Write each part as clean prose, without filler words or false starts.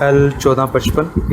L1455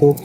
2